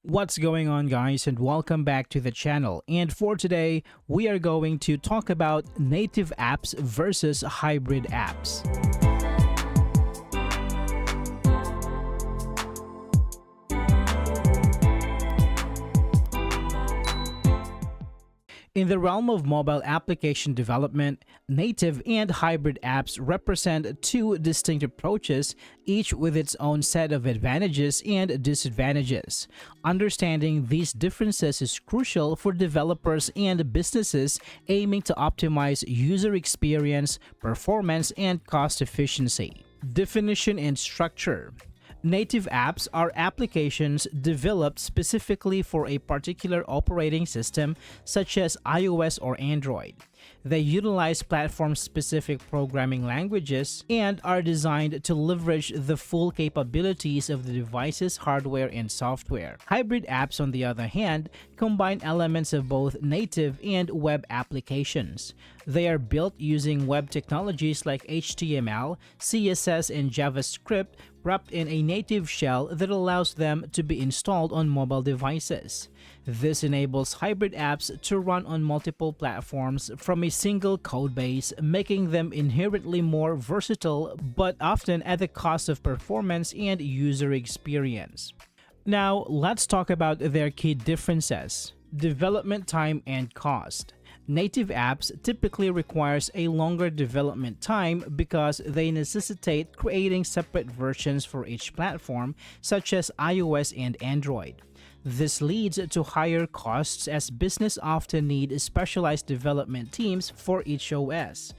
What's going on, guys, and welcome back to the channel. And for today, we are going to talk about native apps versus hybrid apps. In the realm of mobile application development, native and hybrid apps represent two distinct approaches, each with its own set of advantages and disadvantages. Understanding these differences is crucial for developers and businesses aiming to optimize user experience, performance, and cost efficiency. Definition and structure. Native apps are applications developed specifically for a particular operating system, such as iOS or Android. They utilize platform-specific programming languages and are designed to leverage the full capabilities of the device's hardware and software. Hybrid apps, on the other hand, combine elements of both native and web applications. They are built using web technologies like HTML, CSS, and JavaScript, wrapped in a native shell that allows them to be installed on mobile devices. This enables hybrid apps to run on multiple platforms from a single codebase, making them inherently more versatile, but often at the cost of performance and user experience. Now, let's talk about their key differences: development time and cost. Native apps typically requires a longer development time because they necessitate creating separate versions for each platform, such as iOS and Android. This leads to higher costs as business often need specialized development teams for each OS.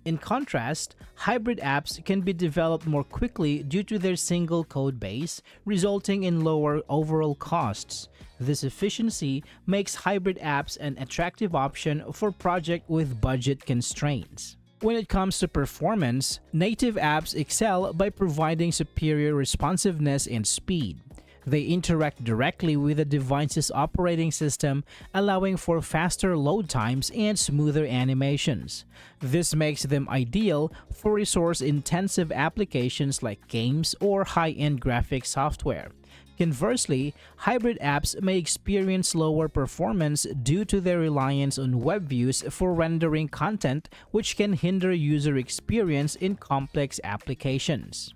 In contrast, hybrid apps can be developed more quickly due to their single code base, resulting in lower overall costs. This efficiency makes hybrid apps an attractive option for projects with budget constraints. When it comes to performance, native apps excel by providing superior responsiveness and speed. They interact directly with the device's operating system, allowing for faster load times and smoother animations. This makes them ideal for resource-intensive applications like games or high-end graphics software. Conversely, hybrid apps may experience lower performance due to their reliance on web views for rendering content, which can hinder user experience in complex applications.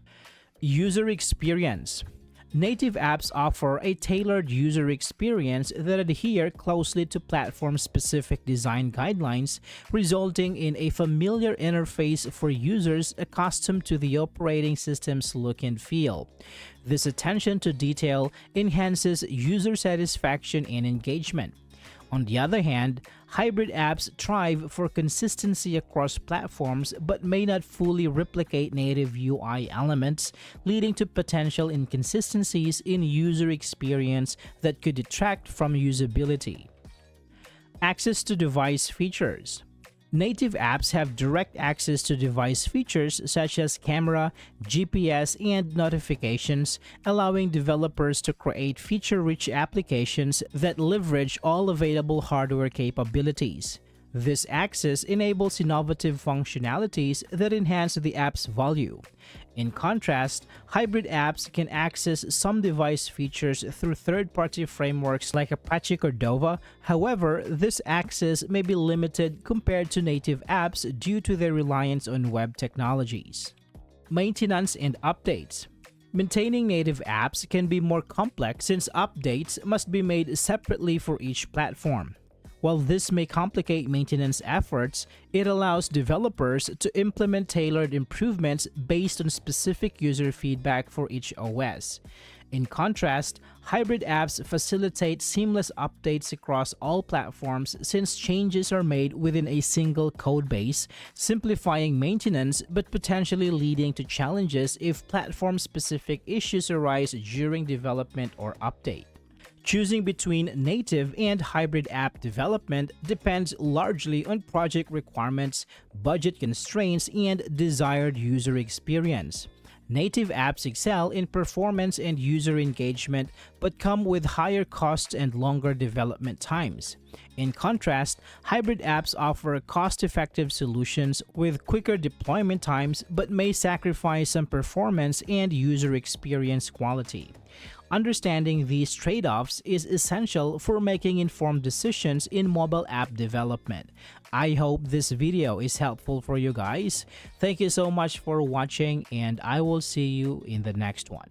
User experience. Native apps offer a tailored user experience that adhere closely to platform-specific design guidelines, resulting in a familiar interface for users accustomed to the operating system's look and feel. This attention to detail enhances user satisfaction and engagement. On the other hand, hybrid apps thrive for consistency across platforms but may not fully replicate native UI elements, leading to potential inconsistencies in user experience that could detract from usability. Access to device features. Native apps have direct access to device features such as camera, GPS, and notifications, allowing developers to create feature-rich applications that leverage all available hardware capabilities. This access enables innovative functionalities that enhance the app's value. In contrast, hybrid apps can access some device features through third-party frameworks like Apache Cordova. However, this access may be limited compared to native apps due to their reliance on web technologies. Maintenance and updates. Maintaining native apps can be more complex since updates must be made separately for each platform. While this may complicate maintenance efforts, it allows developers to implement tailored improvements based on specific user feedback for each OS. In contrast, hybrid apps facilitate seamless updates across all platforms since changes are made within a single code base, simplifying maintenance but potentially leading to challenges if platform-specific issues arise during development or update. Choosing between native and hybrid app development depends largely on project requirements, budget constraints, and desired user experience. Native apps excel in performance and user engagement but come with higher costs and longer development times. In contrast, hybrid apps offer cost-effective solutions with quicker deployment times but may sacrifice some performance and user experience quality. Understanding these trade-offs is essential for making informed decisions in mobile app development. I hope this video is helpful for you guys. Thank you so much for watching, and I will see you in the next one.